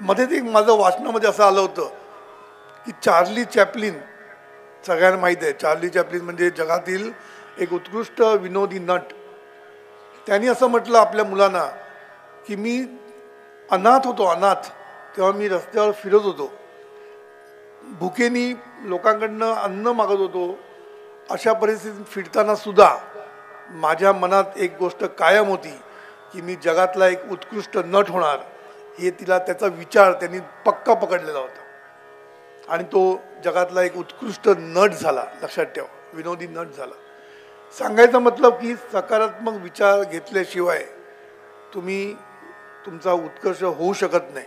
मध्येच एक माझं वाचनामध्ये असं आलं होतं की चार्ली चॅपलिन, सगळ्यांना माहीत आहे चार्ली चॅपलिन म्हणजे जगातील एक उत्कृष्ट विनोदी नट. त्यांनी असं म्हटलं आपल्या मुलांना की मी अनाथ होतो, अनाथ. तेव्हा मी रस्त्यावर फिरत होतो, भुकेनी लोकांकडनं अन्न मागत होतो. अशा परिस्थितीत फिरताना सुद्धा माझ्या मनात एक गोष्ट कायम होती की मी जगातला एक उत्कृष्ट नट होणार. हे तिला त्याचा विचार त्यांनी पक्का पकडलेला होता आणि तो जगातला एक उत्कृष्ट नट झाला. लक्षात ठेवा, विनोदी नट झाला. सांगायचं मतलब की सकारात्मक विचार घेतल्याशिवाय तुम्ही तुमचा उत्कर्ष होऊ शकत नाही.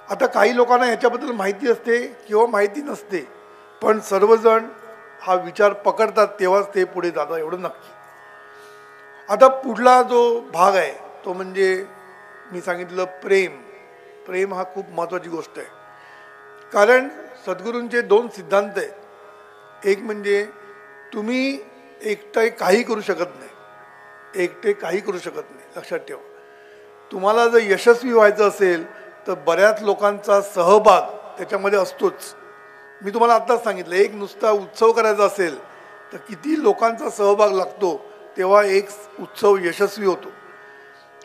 आता काही लोकांना ह्याच्याबद्दल माहिती असते किंवा माहिती नसते, पण सर्वजण हा विचार पकडतात तेव्हाच ते पुढे जातात, एवढं नक्की. आता पुढला जो भाग आहे तो म्हणजे मी सांगितलं प्रेम. प्रेम हा खूप महत्त्वाची गोष्ट आहे, कारण सद्गुरूंचे दोन सिद्धांत आहेत. एक म्हणजे तुम्ही एकटे काही करू शकत नाही, एकटे काही करू शकत नाही. लक्षात ठेवा, तुम्हाला जर यशस्वी व्हायचं असेल तर बऱ्याच लोकांचा सहभाग त्याच्यामध्ये असतोच. मी तुम्हाला आत्ताच सांगितलं, एक नुसता उत्सव करायचा असेल तर किती लोकांचा सहभाग लागतो तेव्हा एक उत्सव यशस्वी होतो.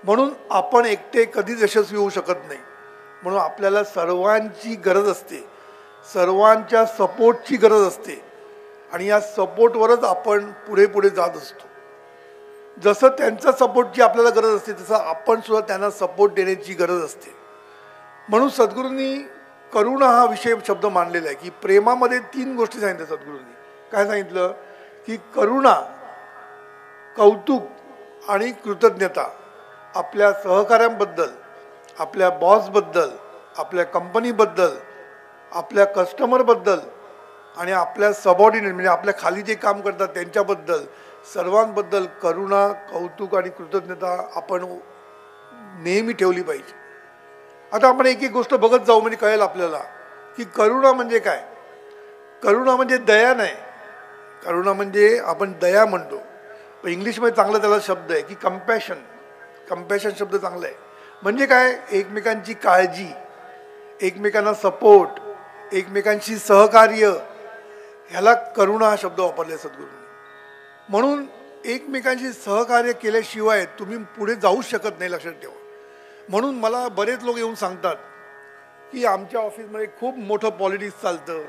म्हणून आपण एकटे कधीच यशस्वी होऊ शकत नाही. म्हणून आपल्याला सर्वांची गरज असते, सर्वांच्या सपोर्टची गरज असते आणि या सपोर्टवरच आपण पुढे पुढे जात असतो. जसं त्यांचा सपोर्टची आपल्याला गरज असते तसं आपण सुद्धा त्यांना सपोर्ट देण्याची गरज असते. म्हणून सद्गुरूंनी करुणा हा विषय शब्द मांडलेला आहे की प्रेमामध्ये तीन गोष्टी सांगितल्या सद्गुरूंनी. काय सांगितलं की करुणा, कौतुक आणि कृतज्ञता. आपल्या सहकाऱ्यांबद्दल, आपल्या बॉसबद्दल, आपल्या कंपनीबद्दल, आपल्या कस्टमरबद्दल आणि आपल्या सबऑर्डिनेट म्हणजे आपल्या खाली जे काम करतात त्यांच्याबद्दल, सर्वांबद्दल करुणा, कौतुक आणि कृतज्ञता आपण नेहमी ठेवली पाहिजे. आता आपण एक एक गोष्ट बघत जाऊ म्हणजे कळेल आपल्याला की करुणा म्हणजे काय. करुणा म्हणजे दया नाही. करुणा म्हणजे आपण दया म्हणतो, पण इंग्लिशमध्ये चांगला त्याला शब्द आहे की कंपॅशन. कंपॅशन शब्द चांगला आहे. म्हणजे काय, एकमेकांची काळजी, एकमेकांना सपोर्ट, एकमेकांशी सहकार्य, ह्याला करुणा हा शब्द वापरला सद्गुरूंनी. म्हणून एकमेकांशी सहकार्य केल्याशिवाय तुम्ही पुढे जाऊ शकत नाही. लक्षात ठेवा. म्हणून मला बरेच लोक येऊन सांगतात की आमच्या ऑफिसमध्ये खूप मोठं पॉलिटिक्स चालतं,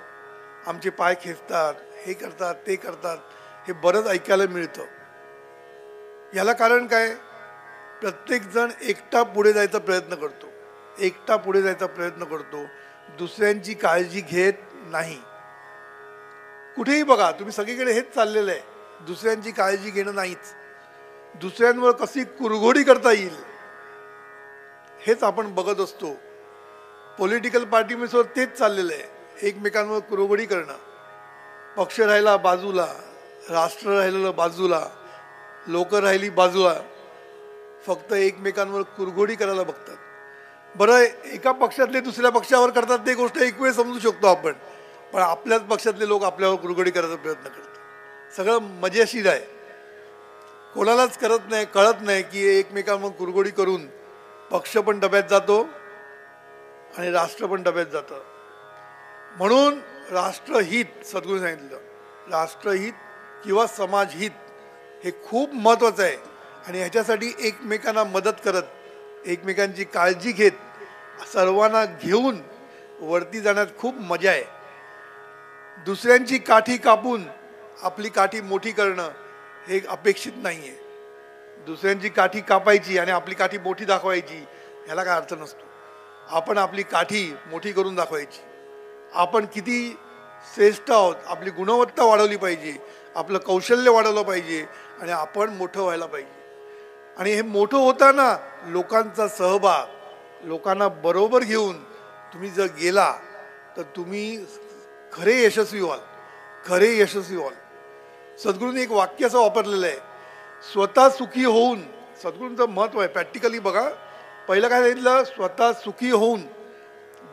आमचे पाय खेचतात, हे करतात ते करतात. हे बरंच ऐकायला मिळतं. याला कारण काय, प्रत्येकजण एकटा पुढे जायचा प्रयत्न करतो, एकटा पुढे जायचा प्रयत्न करतो, दुसऱ्यांची काळजी घेत नाही. कुठेही बघा तुम्ही, सगळीकडे हेच चाललेलं आहे, दुसऱ्यांची काळजी घेणं नाहीच. दुसऱ्यांवर कशी कुरघोडी करता येईल हेच आपण बघत असतो. पॉलिटिकल पार्टीमध्ये तेच चाललेलं आहे, एकमेकांवर कुरघोडी करणं. पक्ष राहिला बाजूला, राष्ट्र राहिलेलं बाजूला, लोक राहिली बाजूला, फक्त एकमेकांवर कुरघोडी करायला बघतात. बरं, एका पक्षातले दुसऱ्या पक्षावर करतात ते गोष्ट एक वेळ समजू शकतो आपण, पण आपल्याच पक्षातले लोक आपल्यावर कुरघोडी करायचा प्रयत्न करतात. सगळं मजेशीर आहे. कोणालाच कळत नाही की एकमेकांवर कुरघोडी करून पक्ष पण डब्यात जातो आणि राष्ट्र पण डब्यात जातं. म्हणून राष्ट्रहित, सद्गुरू सांगितलं, राष्ट्रहित किंवा समाजहित हे खूप महत्त्वाचं आहे. आणि ह्याच्यासाठी एकमेकांना मदत करत, एकमेकांची काळजी घेत, सर्वांना घेऊन वरती जाण्यात खूप मजा आहे. दुसऱ्यांची काठी कापून आपली काठी मोठी करणं हे अपेक्षित नाही आहे. दुसऱ्यांची काठी कापायची आणि आपली काठी मोठी दाखवायची, ह्याला काय अर्थ नसतो. आपण आपली काठी मोठी करून दाखवायची. आपण किती श्रेष्ठ आहोत, आपली गुणवत्ता वाढवली पाहिजे, आपलं कौशल्य वाढवलं पाहिजे आणि आपण मोठं व्हायला पाहिजे. आणि हे मोठं होताना लोकांचा सहभाग, लोकांना बरोबर घेऊन तुम्ही जर गेला तर तुम्ही खरे यशस्वी व्हाल, खरे यशस्वी व्हाल. सद्गुरूंनी एक वाक्य असं वापरलेलं आहे, स्वतः सुखी होऊन. सद्गुरूंचं महत्त्व आहे, प्रॅक्टिकली बघा. पहिलं काय सांगितलं, स्वतः सुखी होऊन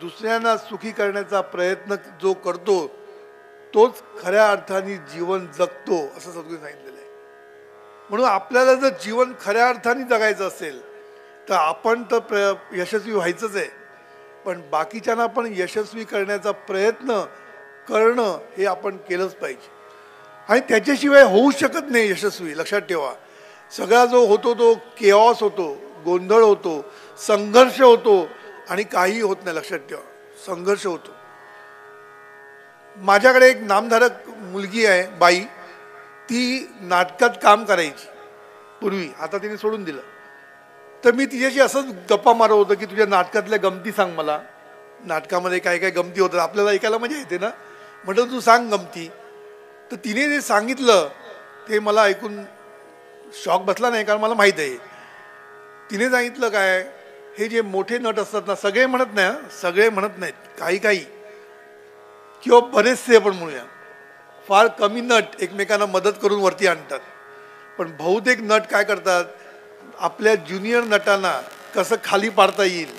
दुसऱ्यांना सुखी करण्याचा प्रयत्न जो करतो तोच खऱ्या अर्थाने जीवन जगतो, असं सद्गुरूंनी सांगितलेलं आहे. म्हणून आपल्याला जर जीवन खऱ्या अर्थाने जगायचं असेल तर आपण तर यशस्वी व्हायचंच आहे, पण बाकीच्यांना पण यशस्वी करण्याचा प्रयत्न करणं हे आपण केलंच पाहिजे. आणि त्याच्याशिवाय होऊ शकत नाही यशस्वी. लक्षात ठेवा, सगळा जो होतो तो केऑस होतो, गोंधळ होतो, संघर्ष होतो आणि काही होत नाही. लक्षात ठेवा, संघर्ष होतो. माझ्याकडे एक नामधारक मुलगी आहे, बाई. ती नाटकात काम करायची पूर्वी, आता तिने सोडून दिलं. तर मी तिच्याशी असंच गप्पा मारत होतो की तुझ्या नाटकातल्या गमती सांग मला, नाटकामध्ये काय काय गमती होतात, आपल्याला ऐकायला मजा येते ना. म्हटलं तू सांग गमती. तर तिने जे सांगितलं ते मला ऐकून शॉक बसला नाही, कारण मला माहीत आहे. तिने सांगितलं काय, हे जे मोठे नट असतात ना, सगळे म्हणत नाही, सगळे म्हणत नाहीत, काही काही किंवा बरेचसे आपण म्हणूया, फार कमी नट एकमेकांना मदत करून वरती आणतात. पण बहुतेक नट काय करतात, आपल्या ज्युनियर नटांना कसं खाली पाडता येईल.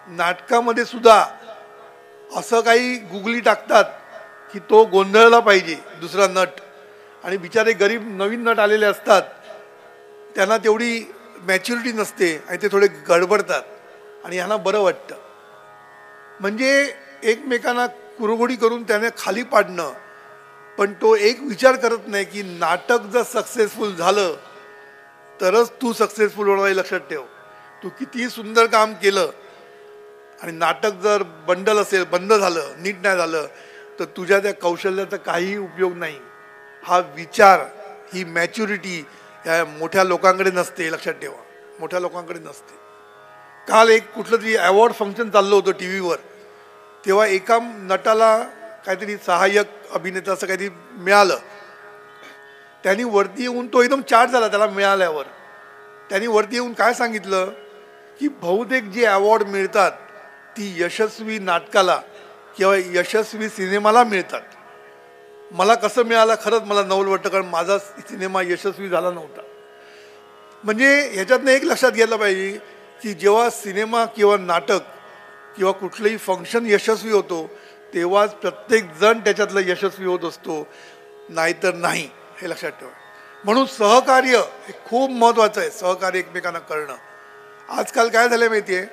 नाटकामध्ये सुद्धा असं काही गुगली टाकतात की तो गोंधळला पाहिजे दुसरा नट. आणि बिचारे गरीब नवीन नट आलेले असतात, त्यांना तेवढी मॅच्युरिटी नसते आणि ते थोडे गडबडतात आणि ह्यांना बरं वाटतं. म्हणजे एकमेकांना कुरघोडी करून त्याने खाली पाडणं. पण तो एक विचार करत नाही की नाटक जर सक्सेसफुल झालं तरच तू सक्सेसफुल होणार आहे. लक्षात ठेव, तू कितीही सुंदर काम केलं आणि नाटक जर बंडल असेल, बंद झालं, नीट नाही झालं, तर तुझ्या त्या कौशल्याचा काही उपयोग नाही. हा विचार, ही मॅच्युरिटी या मोठ्या लोकांकडे नसते. लक्षात ठेवा, मोठ्या लोकांकडे नसते. काल एक कुठलं तरी अवॉर्ड फंक्शन चाललं होतं टी व्हीवर. तेव्हा एका नटाला काहीतरी सहाय्यक अभिनेता असं काहीतरी मिळालं. त्यांनी वरती येऊन, तो एकदम चार्ज झाला त्याला मिळाल्यावर. त्यांनी वरती येऊन काय सांगितलं की बहुतेक जे अवॉर्ड मिळतात ती यशस्वी नाटकाला किंवा यशस्वी सिनेमाला मिळतात. मला कसं मिळालं खरंच मला नवल वाटतं, कारण माझा सिनेमा यशस्वी झाला नव्हता. म्हणजे ह्याच्यातनं एक लक्षात घ्यायला पाहिजे की जेव्हा सिनेमा किंवा नाटक किंवा कुठलंही फंक्शन यशस्वी होतो तेव्हाच प्रत्येक जण त्याच्यातलं यशस्वी होत असतो, नाहीतर नाही. हे लक्षात ठेवा. म्हणून सहकार्य हे खूप महत्त्वाचं आहे. सहकार्य एकमेकांना करणं. आजकाल काय झालं माहिती आहे,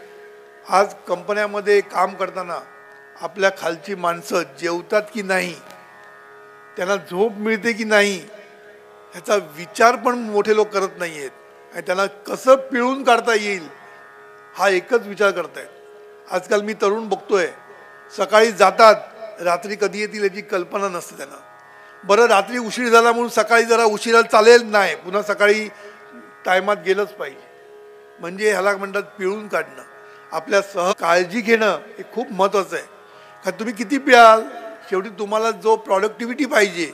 आज कंपन्यामध्ये काम करताना आपल्या खालची माणसं जेवतात की नाही, त्यांना झोप मिळते की नाही, ह्याचा विचार पण मोठे लोक करत नाही आहेत. आणि त्यांना कसं पिळून काढता येईल हा एकच विचार करतायत. आजकाल मी तरुण बघतोय, सकाळी जातात, रात्री कधी येतील याची कल्पना नसते त्यांना. बरं, रात्री उशीर झाला म्हणून सकाळी जरा उशिरा चालेल नाही, पुन्हा सकाळी टायमात गेलंच पाहिजे. म्हणजे ह्याला म्हणतात पिळून काढणं. आपल्या काळजी घेणं हे खूप महत्त्वाचं आहे. कारण तुम्ही किती पिळाल, शेवटी तुम्हाला जो प्रॉडक्टिव्हिटी पाहिजे,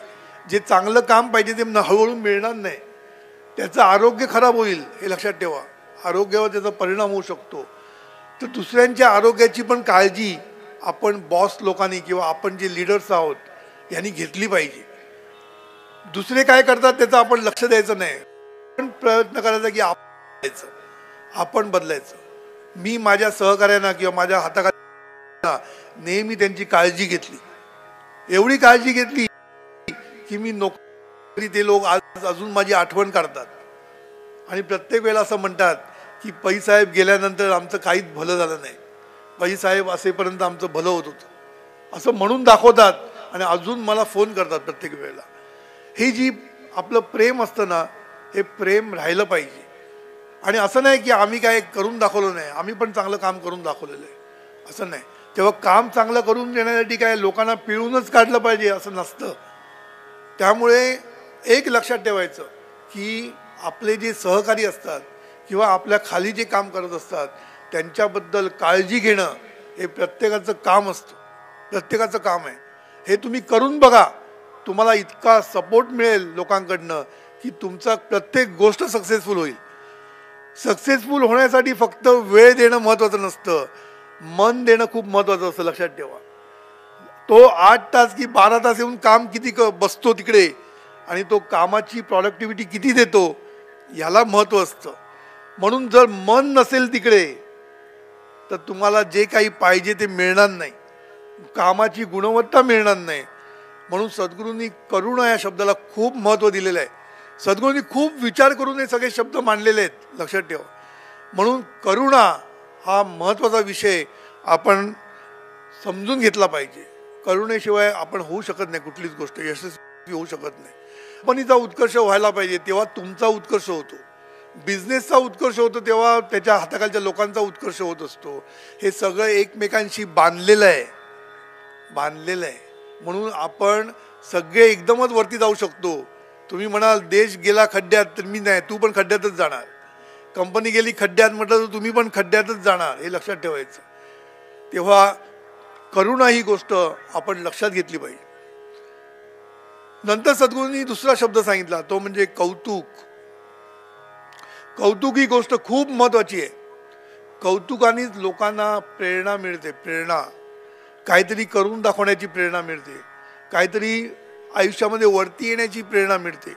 जे चांगलं काम पाहिजे ते हळूहळू मिळणार नाही. त्याचं आरोग्य खराब होईल, हे लक्षात ठेवा. आरोग्यावर त्याचा परिणाम होऊ शकतो. तर दुसऱ्यांच्या आरोग्याची पण काळजी आपण बॉस लोकांनी किंवा आपण जे लीडर्स आहोत यांनी घेतली पाहिजे. दुसरे काय करतात त्याचं आपण लक्ष द्यायचं नाही, पण प्रयत्न करायचा की आपण बदलायचं. मी माझ्या सहकार्यांना किंवा माझ्या हाताखाली नेहमी त्यांची काळजी घेतली. एवढी काळजी घेतली की मी नोकरी, ते लोक आज अजून माझी आठवण काढतात आणि प्रत्येक वेळेला असं म्हणतात की पै साहेब गेल्यानंतर आमचं काहीच भलं झालं नाही, पै साहेब असेपर्यंत आमचं भलं होत होतं, असं म्हणून दाखवतात आणि अजून मला फोन करतात प्रत्येक वेळेला. हे जी आपलं प्रेम असतं ना, हे प्रेम राहिलं पाहिजे. आणि असं नाही की आम्ही काय करून दाखवलं नाही, आम्ही पण चांगलं काम करून दाखवलेलं आहे, असं नाही. तेव्हा काम चांगलं करून देण्यासाठी काय लोकांना पिळूनच काढलं पाहिजे असं नसतं. त्यामुळे एक लक्षात ठेवायचं की आपले जे सहकारी असतात किंवा आपल्या खाली जे काम करत असतात त्यांच्याबद्दल काळजी घेणं हे प्रत्येकाचं काम असतं, प्रत्येकाचं काम आहे. हे तुम्ही करून बघा, तुम्हाला इतका सपोर्ट मिळेल लोकांकडनं की तुमचा प्रत्येक गोष्ट सक्सेसफुल होईल. सक्सेसफुल होण्यासाठी फक्त वेळ देणं महत्त्वाचं नसतं, मन देणं खूप महत्त्वाचं असतं. लक्षात ठेवा. तो 8 तास की 12 तास येऊन काम किती बसतो तिकडे आणि तो कामाची प्रॉडक्टिव्हिटी किती देतो याला महत्त्व असतं. म्हणून जर मन नसेल तिकडे तर तुम्हाला जे काही पाहिजे ते मिळणार नाही, कामाची गुणवत्ता मिळणार नाही. म्हणून सद्गुरूंनी करुणा या शब्दाला खूप महत्त्व दिलेलं आहे. सद्गुरूंनी खूप विचार करून हे सगळे शब्द मांडलेले आहेत. लक्षात ठेवा. म्हणून करुणा हा महत्त्वाचा विषय आपण समजून घेतला पाहिजे. करुणेशिवाय आपण होऊ शकत नाही, कुठलीच गोष्ट यशस्वी होऊ शकत नाही. कंपनीचा उत्कर्ष व्हायला पाहिजे तेव्हा तुमचा उत्कर्ष होतो, बिझनेसचा उत्कर्ष होतो तेव्हा त्याच्या हाताखालच्या लोकांचा उत्कर्ष होत असतो. हे सगळं एकमेकांशी बांधलेलं आहे. म्हणून आपण सगळे एकदमच वरती जाऊ शकतो. तुम्ही म्हणाल देश गेला खड्ड्यात, तर मी नाही, तू पण खड्ड्यातच जाणार. कंपनी गेली खड्ड्यात म्हटलं तर तुम्ही पण खड्ड्यातच जाणार, हे लक्षात ठेवायचं. तेव्हा करुणा ही गोष्ट आपण लक्षात घेतली पाहिजे. नंतर सद्गुरूंनी दुसरा शब्द सांगितला, तो म्हणजे कौतुक. कौतुक ही गोष्ट खूप महत्वाची आहे. कौतुकानेच लोकांना प्रेरणा मिळते. प्रेरणा, काहीतरी करून दाखवण्याची प्रेरणा मिळते, काहीतरी आयुष्यामध्ये वरती येण्याची प्रेरणा मिळते.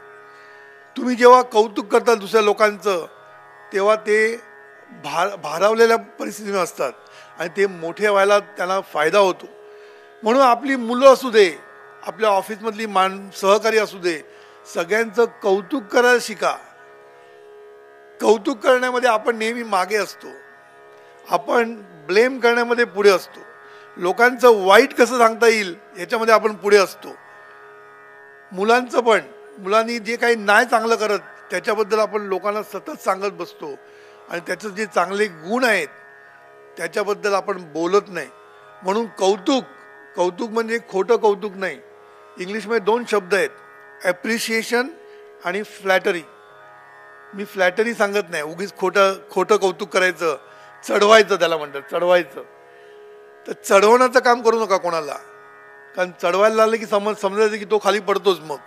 तुम्ही जेव्हा कौतुक करता दुसऱ्या लोकांचं तेव्हा ते भारावलेल्या परिस्थितीमध्ये असतात आणि ते मोठे व्हायला त्यांना फायदा होतो. म्हणून आपली मुलं असू दे, आपल्या ऑफिसमधली सहकारी असू दे, सगळ्यांचं कौतुक करायला शिका. कौतुक करण्यामध्ये आपण नेहमी मागे असतो, आपण ब्लेम करण्यामध्ये पुढे असतो, लोकांचं वाईट कसं सांगता येईल ह्याच्यामध्ये आपण पुढे असतो. मुलांचं पण, मुलांनी जे काही नाही चांगलं करत त्याच्याबद्दल आपण लोकांना सतत सांगत बसतो आणि त्याचं जे चांगले गुण आहेत त्याच्याबद्दल आपण बोलत नाही. म्हणून कौतुक म्हणजे खोटं कौतुक नाही. इंग्लिशमध्ये 2 शब्द आहेत, ॲप्रिशिएशन आणि फ्लॅटरी. मी फ्लॅटरी सांगत नाही, उगीच खोटं कौतुक करायचं, चढवायचं त्याला म्हणतात, चढवायचं. तर चढवण्याचं काम करू नका कोणाला, कारण चढवायला लागलं की समजायचं की तो खाली पडतोच. मग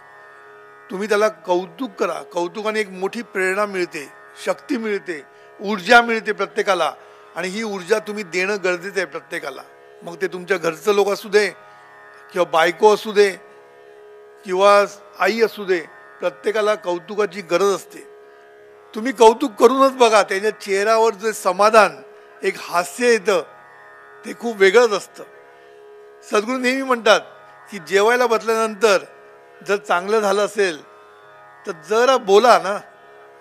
तुम्ही त्याला कौतुक करा. कौतुकाने एक मोठी प्रेरणा मिळते, शक्ती मिळते, ऊर्जा मिळते प्रत्येकाला. आणि ही ऊर्जा तुम्ही देणं गरजेचं आहे प्रत्येकाला. मग ते तुमच्या घरचं लोक असू दे किंवा बायको असू दे किंवा आई असू दे, प्रत्येकाला कौतुकाची गरज असते. तुम्ही कौतुक करूनच बघा, त्याच्या चेहऱ्यावर जे समाधान, एक हास्य येतं, ते खूप वेगळंच असतं. सद्गुरू नेहमी म्हणतात की जेवायला बसल्यानंतर जर चांगलं झालं असेल तर जरा बोला ना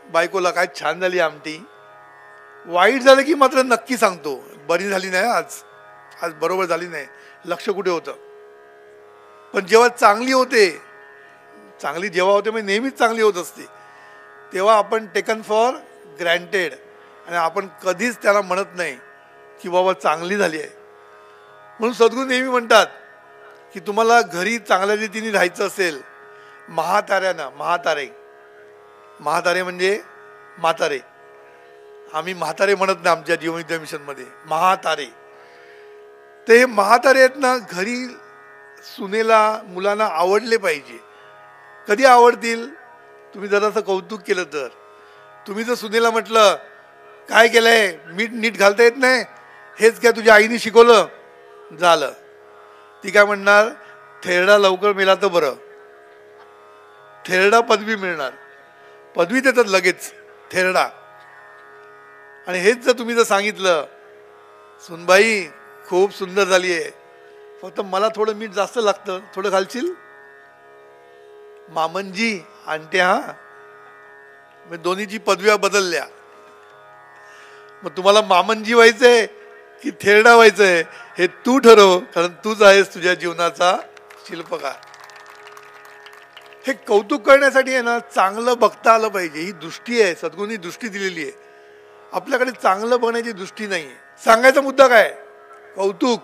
बायकोला, काय छान झाली आमटी. वाईट झालं की मात्र नक्की सांगतो, बरी झाली नाही, आज बरोबर झाली नाही, लक्ष कुठे होतं. पण जेव्हा चांगली होते, चांगली जेव्हा होते म्हणजे नेहमीच चांगली होत असते, तेव्हा आपण टेकन फॉर ग्रँटेड आणि आपण कधीच त्याला म्हणत नाही की बाबा चांगली झाली आहे. म्हणून सद्गुरू नेहमी म्हणतात की तुम्हाला घरी चांगल्या रीतीने राहायचं असेल, महातारे म्हणजे म्हातारे, आम्ही म्हातारे म्हणत नाही आमच्या जीवनविद्या मिशनमध्ये, महातारे. ते म्हातारे आहेत ना, घरी सुनेला मुलांना आवडले पाहिजे. कधी आवडतील? तुम्ही जरासं कौतुक केलं तर. तुम्ही जर सुनेला म्हटलं काय केलंय, मीठ नीट घालता येत नाही, हेच काय तुझ्या आईने शिकवलं, झालं. ती काय म्हणणार, थेरडा लवकर मिळाला तर बरं, थेरडा पदवी मिळणार, पदवी देतात लगेच, थेरडा. आणि हेच जर तुम्ही जर सांगितलं, सुनबाई खूप सुंदर झाली आहे, फक्त मला थोडं मीठ जास्त लागतं, थोडं घालशील, मामनजी आणते हा, मी दोन्हीची पदव्या बदलल्या. मग तुम्हाला मामनजी व्हायचंय की थेरडा व्हायचंय हे तू ठरव, कारण तूच आहेस तुझ्या जीवनाचा शिल्पकार. हे कौतुक करण्यासाठी आहे ना, चांगलं बघता आलं पाहिजे. ही दृष्टी आहे, सद्गुरूंनी दृष्टी दिलेली आहे. आपल्याकडे चांगलं बघण्याची दृष्टी नाही आहे. सांगायचा मुद्दा काय, कौतुक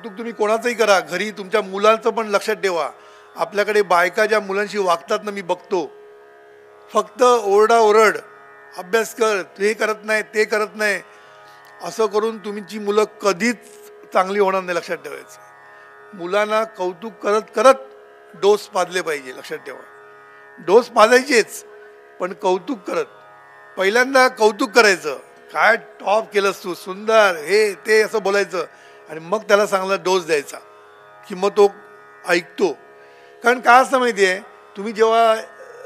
तुम्ही कोणाचंही करा, घरी तुमच्या मुलांचं पण लक्षात ठेवा. आपल्याकडे बायका ज्या मुलांशी वागतात ना, मी बघतो, फक्त ओरड, अभ्यास कर, हे करत नाही, ते करत नाही, असं करून तुमची मुलं कधीच चांगली होणार नाही. लक्षात ठेवायचं, मुलांना कौतुक करत करत डोस पाजले पाहिजे. लक्षात ठेवा, डोस पाजायचेच, पण कौतुक करत. पहिल्यांदा कौतुक करायचं, काय टॉप केलंस तू, सुंदर, हे ते असं बोलायचं, आणि मग त्याला चांगला डोस द्यायचा की मग तो ऐकतो. कारण काय असतं माहिती आहे, तुम्ही जेव्हा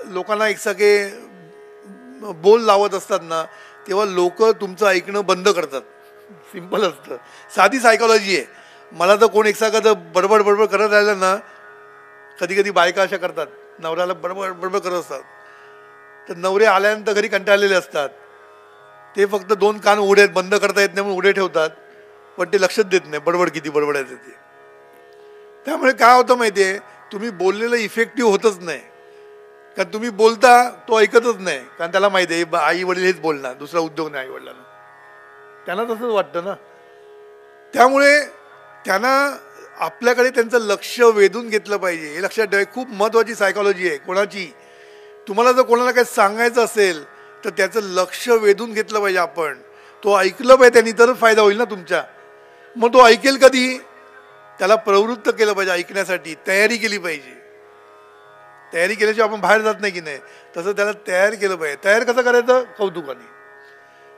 लोकांना एक सगळे बोल लावत असतात ना, तेव्हा लोक तुमचं ऐकणं बंद करतात. सिंपल असतं, साधी सायकॉलॉजी आहे. मला तर कोण एकसारखं बडबड करत राहिलं ना, कधी कधी बायका अशा करतात, नवऱ्याला बडबड करत असतात, तर नवरे आल्यानंतर घरी कंटाळलेले असतात, ते फक्त 2 कान उघडे बंद करता येत नाही म्हणून उघडे ठेवतात, पण ते लक्षात देत नाही बडबड किती बडबडायचं ते. त्यामुळे काय होतं माहिती आहे, तुम्ही बोललेलं इफेक्टिव्ह होतच नाही. कारण तुम्ही बोलता तो ऐकतच नाही, कारण त्याला माहिती आहे आई वडील हेच बोलणार, दुसरा उद्योग नाही आई वडिलांना, त्यांना तसंच वाटतं ना. त्यामुळे त्यांना आपल्याकडे त्यांचं लक्ष वेधून घेतलं पाहिजे. हे लक्षात ठेवा, खूप महत्त्वाची सायकॉलॉजी आहे कोणाची. तुम्हाला जर कोणाला काही सांगायचं असेल तर त्याचं लक्ष वेधून घेतलं पाहिजे आपण. तो ऐकलं पाहिजे, त्यांनी तरच फायदा होईल ना तुमच्या. मग तो ऐकेल कधी, त्याला प्रवृत्त केलं पाहिजे ऐकण्यासाठी, तयारी केली पाहिजे. तयारी केल्याशिवाय आपण बाहेर जात नाही की नाही, तसं त्याला तयार केलं पाहिजे. तयार कसं करायचं, कौतुकाने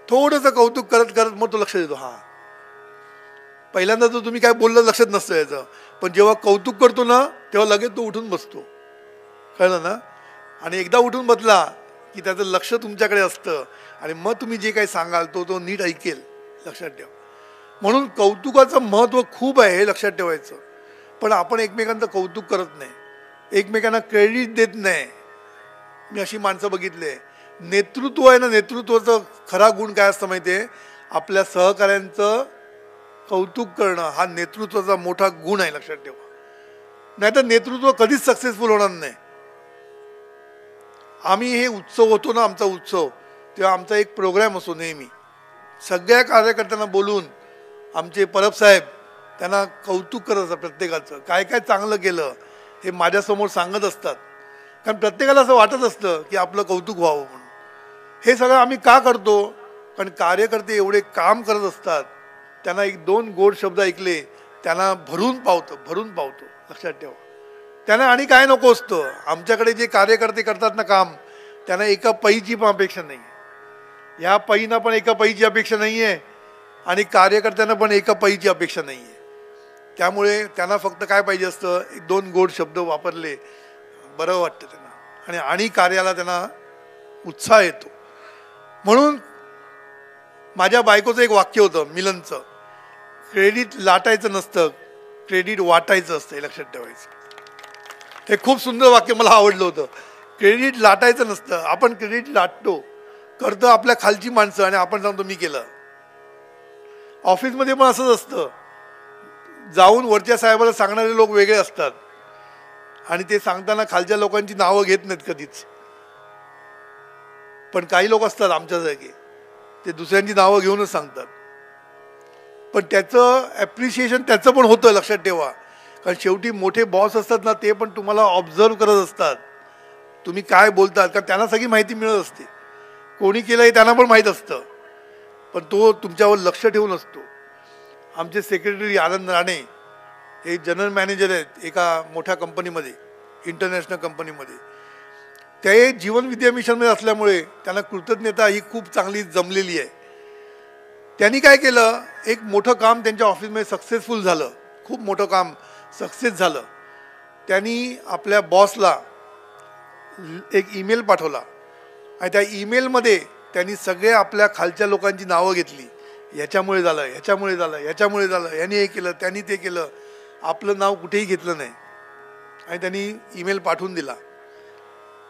थोडंसं कौतुक करत करत मग तो लक्ष देतो. हां, पहिल्यांदा तर तुम्ही काय बोललं लक्षात नसतं याचं, पण जेव्हा कौतुक करतो ना तेव्हा लगेच तो उठून बसतो, कळलं ना. आणि एकदा उठून बसला की त्याचं लक्ष तुमच्याकडे असतं आणि मग तुम्ही जे काही सांगाल तो नीट ऐकेल, लक्षात ठेवा. म्हणून कौतुकाचं महत्त्व खूप आहे हे लक्षात ठेवायचं. पण आपण एकमेकांचं कौतुक करत नाही, एकमेकांना क्रेडिट देत नाही. मी अशी माणसं बघितले. नेतृत्व आहे ना, नेतृत्वाचं खरा गुण काय असतं माहिती आहे, आपल्या सहकाऱ्यांचं कौतुक करणं हा नेतृत्वाचा मोठा गुण आहे, लक्षात ठेवा. नाहीतर नेतृत्व कधीच सक्सेसफुल होणार नाही. आम्ही हे उत्सव होतो ना, आमचा उत्सव, तेव्हा आमचा एक प्रोग्राम असतो नेहमी. सगळ्या कार्यकर्त्यांना बोलून आमचे परब साहेब त्यांना कौतुक करत असतात, प्रत्येकाचं काय काय चांगलं केलं हे माझ्यासमोर सांगत असतात. कारण प्रत्येकाला असं वाटत असतं की आपलं कौतुक व्हावं म्हणून. हे सगळं आम्ही का करतो, कारण कार्यकर्ते एवढे काम करत असतात, त्यांना 1-2 गोड शब्द ऐकले त्यांना भरून पावतो, लक्षात ठेवा. त्यांना आणि काय नको असतं. आमच्याकडे जे कार्यकर्ते करतात ना काम, त्यांना एका पैची पण अपेक्षा नाही आहे. ह्या पैना पण एका पैची अपेक्षा नाही आहे आणि कार्यकर्त्यांना पण एका पैची अपेक्षा नाही आहे. त्यामुळे त्यांना फक्त काय पाहिजे असतं, 1-2 गोड शब्द वापरले बरं वाटतं त्यांना, आणि कार्याला त्यांना उत्साह येतो. म्हणून माझ्या बायकोचं एक वाक्य होतं मिलनचं, क्रेडिट लाटायचं नसतं, क्रेडिट वाटायचं असतं, हे लक्षात ठेवायचं. हे खूप सुंदर वाक्य मला आवडलं होतं. क्रेडिट लाटायचं नसतं, आपण क्रेडिट लाटतो, करतो आपल्या खालची माणसं आणि आपण सांगतो मी केलं. ऑफिसमध्ये पण असंच असतं, जाऊन वरच्या साहेबाला सांगणारे लोक वेगळे असतात आणि ते सांगताना खालच्या लोकांची नावं घेत नाहीत कधीच. पण काही लोक असतात आमच्या जागी, ते दुसऱ्यांची नावं घेऊनच सांगतात. पण त्याचं ॲप्रिशिएशन त्याचं पण होतं, लक्षात ठेवा. कारण शेवटी मोठे बॉस असतात ना, ते पण तुम्हाला ऑब्झर्व करत असतात तुम्ही काय बोलतात, कारण त्यांना सगळी माहिती मिळत असते. कोणी केलं हे त्यांना पण माहीत असतं, पण तो तुमच्यावर लक्ष ठेवून असतो. आमचे सेक्रेटरी आनंद राणे हे जनरल मॅनेजर आहेत एका मोठ्या कंपनीमध्ये, इंटरनॅशनल कंपनीमध्ये. ते जीवन विद्या मिशनमध्ये असल्यामुळे त्यांना कृतज्ञता ही खूप चांगली जमलेली आहे. त्यांनी काय केलं, एक मोठं काम त्यांच्या ऑफिसमध्ये सक्सेसफुल झालं, खूप मोठं काम सक्सेस झालं. त्यांनी आपल्या बॉसला एक ईमेल पाठवला आणि त्या ईमेलमध्ये त्यांनी सगळे आपल्या खालच्या लोकांची नावं घेतली. याच्यामुळे झालं, ह्याच्यामुळे झालं, ह्याच्यामुळे झालं, यांनी हे केलं, त्यांनी ते केलं. आपलं नाव कुठेही घेतलं नाही आणि त्यांनी ईमेल पाठवून दिला.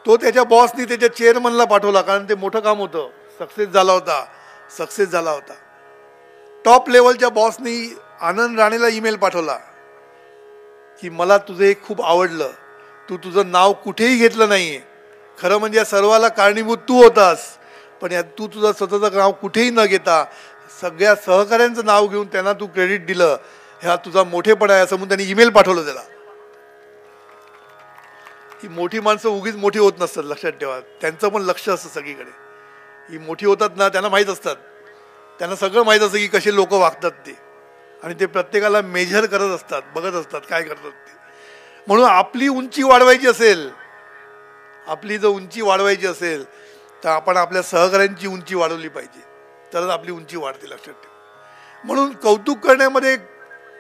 तो त्याच्या बॉसनी त्याच्या चेअरमनला पाठवला, कारण ते मोठं काम होतं, सक्सेस झाला होता. टॉप लेवलच्या बॉसनी आनंद राणेला ईमेल पाठवला की मला तुझं एक खूप आवडलं, तुझं नाव कुठेही घेतलं नाही आहे. खरं म्हणजे या सर्वाला कारणीभूत तू होतास, पण यात तुझं स्वतःचं नाव कुठेही न घेता सगळ्या सहकाऱ्यांचं नाव घेऊन त्यांना तू क्रेडिट दिलं, ह्या तुझा मोठेपणा आहे असं म्हणून त्यांनी ईमेल पाठवलं त्याला. ही मोठी माणसं उगीच मोठी होत नसतात, लक्षात ठेवा. त्यांचं पण लक्ष असतं सगळीकडे. ही मोठी होतात ना, त्यांना माहीत असतात, त्यांना सगळं माहीत असतं की कसे लोक वागतात ते, आणि ते प्रत्येकाला मेजर करत असतात, बघत असतात काय करतात ते. म्हणून आपली उंची वाढवायची असेल, आपली जर उंची वाढवायची असेल तर आपण आपल्या सहकाऱ्यांची उंची वाढवली पाहिजे, तरच आपली उंची वाढते, लक्षात ठेवा. म्हणून कौतुक करण्यामध्ये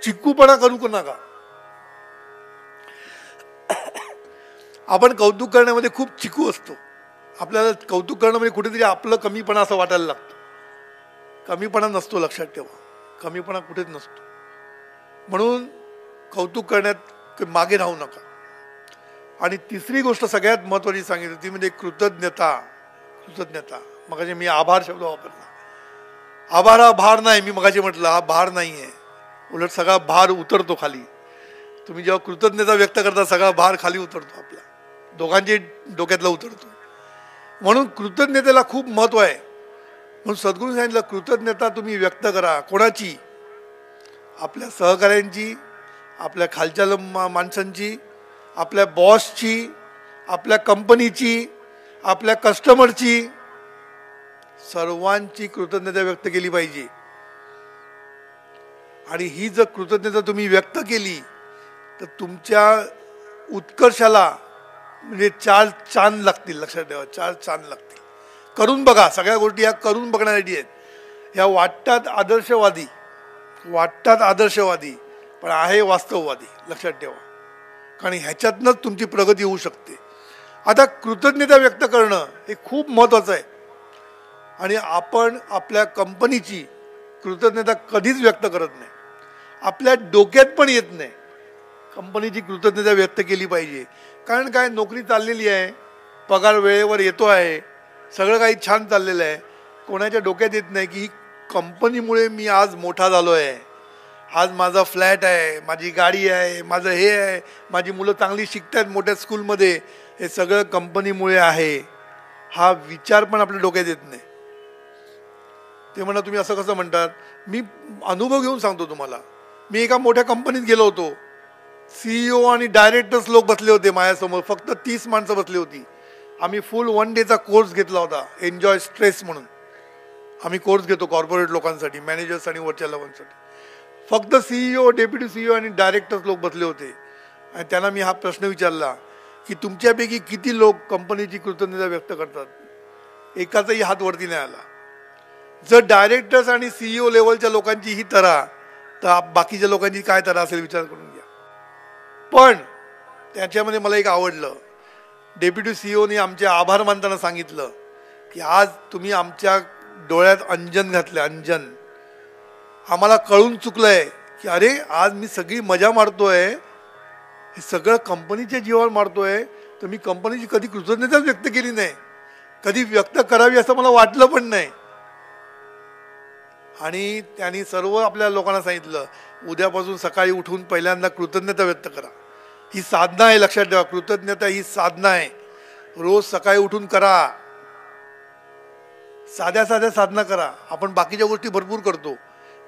चिक्कूपणा करू नका. आपण कौतुक करण्यामध्ये खूप चिकू असतो. आपल्याला कौतुक करणं म्हणजे कुठेतरी आपलं कमीपणा असं वाटायला लागतं. कमीपणा नसतो, लक्षात ठेवा, कमीपणा कुठेच नसतो. म्हणून कौतुक करण्यात मागे राहू नका. आणि तिसरी गोष्ट सगळ्यात महत्त्वाची सांगितली ती म्हणजे कृतज्ञता. मग मी आभार शब्द वापरला. आभार हा भार नाही, मी मगाशी म्हटलं हा भार नाही आहे, उलट सगळा भार उतरतो खाली. तुम्ही जेव्हा कृतज्ञता व्यक्त करता सगळा भार खाली उतरतो, आपला दोघांची डोक्यातला उतरतो. म्हणून कृतज्ञतेला खूप महत्त्व आहे. म्हणून सद्गुरूंनी सांगितलं कृतज्ञता तुम्ही व्यक्त करा. कोणाची? आपल्या सहकाऱ्यांची, आपल्या खालच्या माणसांची, आपल्या बॉसची, आपल्या कंपनीची, आपल्या कस्टमरची, सर्वांची कृतज्ञता व्यक्त केली पाहिजे. आणि ही जर कृतज्ञता तुम्ही व्यक्त केली तर तुमच्या उत्कर्षाला म्हणजे 4 चांद लागतील. लक्षात ठेवा, 4 चांद लागतील. करून बघा. सगळ्या गोष्टी ह्या करून बघण्यासाठी आहेत. ह्या वाटतात आदर्शवादी पण आहे वास्तववादी. लक्षात ठेवा, कारण ह्याच्यातनंच तुमची प्रगती होऊ शकते. आता कृतज्ञता व्यक्त करणं हे खूप महत्त्वाचं आहे. आणि आपण आपल्या कंपनीची कृतज्ञता कधीच व्यक्त करत नाही. आपल्या डोक्यात पण येत नाही कंपनीची कृतज्ञता व्यक्त केली पाहिजे. कारण काय, नोकरी चाललेली आहे, पगार वेळेवर येतो आहे, सगळं काही छान चाललेलं आहे. कोणाच्या डोक्यात येत नाही की ही कंपनीमुळे मी आज मोठा झालो आहे, आज माझा फ्लॅट आहे, माझी गाडी आहे, माझं हे आहे, माझी मुलं चांगली शिकत आहेत मोठ्या स्कूलमध्ये, हे सगळं कंपनीमुळे आहे. हा विचार पण आपल्या डोक्यात येत नाही. ते म्हणा तुम्ही असं कसं म्हणतात? मी अनुभव घेऊन सांगतो तुम्हाला. मी एका मोठ्या कंपनीत गेलो होतो. CEO आणि डायरेक्टर्स लोक बसले होते माझ्यासमोर. फक्त 30 माणसं बसली होती. आम्ही फुल 1 डेचा कोर्स घेतला होता, एन्जॉय स्ट्रेस म्हणून. आम्ही कोर्स घेतो कॉर्पोरेट लोकांसाठी, मॅनेजर्स आणि वरच्या लेवलसाठी. फक्त CEO, डेप्युटी CEO आणि डायरेक्टर्स लोक बसले होते. आणि त्यांना मी हा प्रश्न विचारला की तुमच्यापैकी किती लोक कंपनीची कृतज्ञता व्यक्त करतात? एकाचाही हात वरती नाही आला. जर डायरेक्टर्स आणि CEO लेवलच्या लोकांची ही तऱ्हा, तर बाकीच्या लोकांची काय तऱ्हा असेल विचार करून घ्या. पण त्याच्यामध्ये मला एक आवडलं. डेप्युटी CEOनी आमचे आभार मानताना सांगितलं की आज तुम्ही आमच्या डोळ्यात अंजन घातलं. अंजन आम्हाला कळून चुकलंय की अरे आज मी सगळी मजा मारतोय, हे सगळं कंपनीच्या जीवावर मारतोय, तर मी कंपनीची कधी कृतज्ञताच व्यक्त केली नाही, कधी व्यक्त करावी असं मला वाटलं पण नाही. आणि त्यांनी सर्व आपल्या लोकांना सांगितलं उद्यापासून सकाळी उठून पहिल्यांदा कृतज्ञता व्यक्त करा. ही साधना आहे. लक्षात ठेवा, कृतज्ञता ही साधना आहे. रोज सकाळी उठून करा. साध्या साधना करा. आपण बाकीच्या गोष्टी भरपूर करतो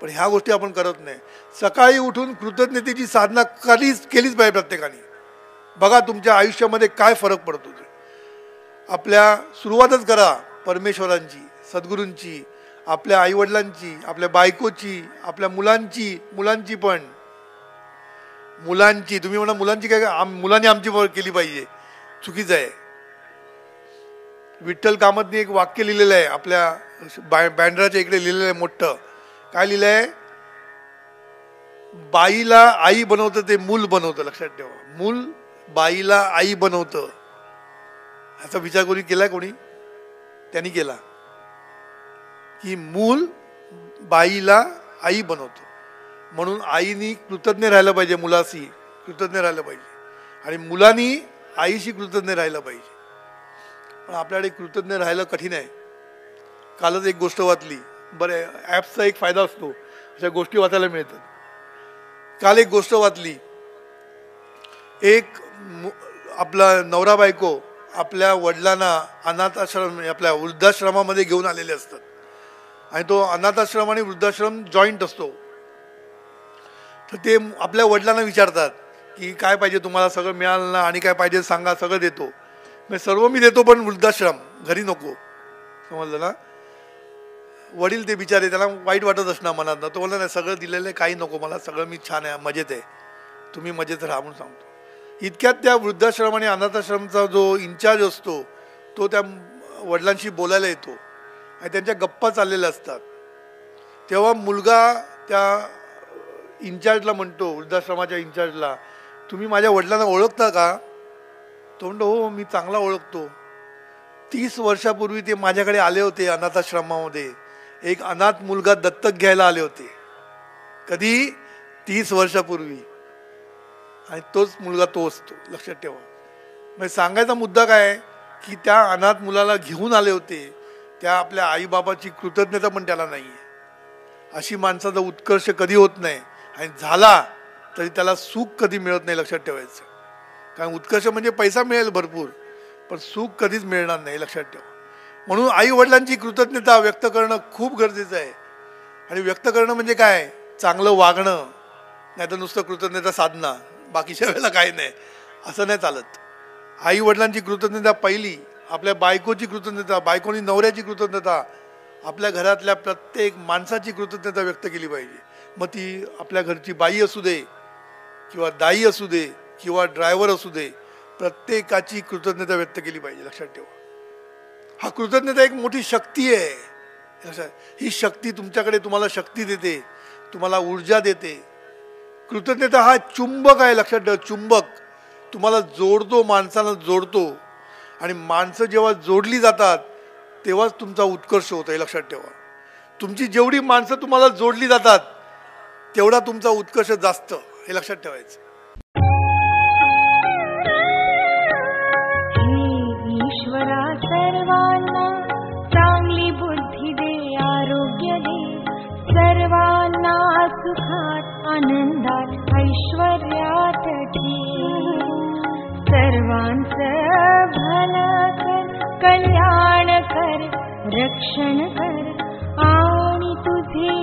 पण ह्या गोष्टी आपण करत नाही. सकाळी उठून कृतज्ञतेची साधना केलीच पाहिजे प्रत्येकाने. बघा तुमच्या आयुष्यामध्ये काय फरक पडतो ते. आपल्या सुरुवातच करा परमेश्वरांची, सद्गुरूंची, आपल्या आईवडिलांची, आपल्या बायकोची, आपल्या मुलांची पण. मुलांची तुम्ही म्हणा मुलांची काय, मुलांनी आमची केली पाहिजे, चुकीचं आहे. विठ्ठल कामतनी एक वाक्य लिहिलेलं आहे, आपल्या बँड्राच्या इकडे लिहिलेलं आहे मोठं. काय लिहिलं आहे? बाईला आई बनवतं ते मूल बनवतं. लक्षात ठेवा, मूल बाईला आई बनवतं. ह्याचा विचार कोणी केलाय? कोणी? त्यांनी केला की मूल बाईला आई बनवतो. म्हणून आईनी कृतज्ञ राहायला पाहिजे, मुलाशी कृतज्ञ राहायला पाहिजे, आणि मुलांनी आईशी कृतज्ञ राहायला पाहिजे. पण आपल्याकडे कृतज्ञ राहायला कठीण आहे. कालच एक गोष्ट वाचली. बरं, ॲप्सचा एक फायदा असतो, अशा गोष्टी वाचायला मिळतात. काल एक गोष्ट वाचली. एक आपला नवरा बायको आपल्या वडिलांना अनाथ आश्रम, आपल्या वृद्धाश्रमामध्ये घेऊन आलेले असतात. आणि तो अनाथ आश्रम आणि वृद्धाश्रम जॉईंट असतो. तर ते आपल्या वडिलांना विचारतात की काय पाहिजे तुम्हाला, सगळं मिळालं ना, आणि काय पाहिजे सांगा, सगळं देतो. मी सर्व मी देतो पण वृद्धाश्रम घरी नको. समजलं ना? वडील ते बिचारे, त्याला वाईट वाटत असणार मनात ना. तो म्हणला नाही, सगळं दिलेलं आहे, काही नको मला, सगळं मी छान आहे, मजेत आहे, तुम्ही मजेत राहा म्हणून सांगतो. इतक्यात त्या वृद्धाश्रम आणि अनाथाश्रमचा जो इन्चार्ज असतो तो त्या वडिलांशी बोलायला येतो आणि त्यांच्या गप्पा चाललेल्या असतात. तेव्हा मुलगा त्या इन्चार्जला म्हणतो, वृद्धाश्रमाच्या इन्चार्जला, तुम्ही माझ्या वडिलांना ओळखता का? तो म्हणतो हो मी चांगला ओळखतो. 30 वर्षापूर्वी ते माझ्याकडे आले होते अनाथाश्रमामध्ये. एक अनाथ मुलगा दत्तक घ्यायला आले होते. कधी? 30 वर्षापूर्वी. आणि तोच मुलगा तो असतो. लक्षात ठेवा. म्हणजे सांगायचा मुद्दा काय की त्या अनाथ मुलाला घेऊन आले होते, त्या आपल्या आईबाबाची कृतज्ञता पण त्याला नाही आहे. अशी माणसाचा उत्कर्ष कधी होत नाही, आणि झाला तरी त्याला सुख कधी मिळत नाही, लक्षात ठेवायचं. कारण उत्कर्ष म्हणजे पैसा मिळेल भरपूर, पण सुख कधीच मिळणार नाही, लक्षात ठेवा. म्हणून आई वडिलांची कृतज्ञता व्यक्त करणं खूप गरजेचं आहे. आणि व्यक्त करणं म्हणजे काय, चांगलं वागणं, नाही तर नुसतं कृतज्ञता साधणं, बाकीच्या वेळेला काही नाही, असं नाही चालत. आई वडिलांची कृतज्ञता पहिली, आपल्या बायकोची कृतज्ञता, बायकोनी नवऱ्याची कृतज्ञता, आपल्या घरातल्या प्रत्येक माणसाची कृतज्ञता व्यक्त केली पाहिजे. मग ती आपल्या घरची बाई असू दे किंवा दाई असू दे किंवा ड्रायव्हर असू दे, प्रत्येकाची कृतज्ञता व्यक्त केली पाहिजे, लक्षात ठेवा. हा कृतज्ञता एक मोठी शक्ती आहे. ही शक्ती तुमच्याकडे तुम्हाला शक्ती देते, तुम्हाला ऊर्जा देते. कृतज्ञता हा चुंबक आहे, लक्षात ठेवा. चुंबक तुम्हाला जोडतो, माणसाला जोडतो, आणि माणसं जेव्हा जोडली जातात तेव्हाच तुमचा उत्कर्ष होतो, हे लक्षात ठेवा. तुमची जेवढी माणसं तुम्हाला जोडली जातात तेवढा तुमचा उत्कर्ष जास्त, हे लक्षात ठेवायचं. ईश्वरा सर्वांना चांगली बुद्धी दे, आरोग्य दे, सर्वांना सुखात आनंदात ऐश्वर्यात ठेव. सर्वांचं भलं कर, कल्याण कर, रक्षण कर, आणि तुझे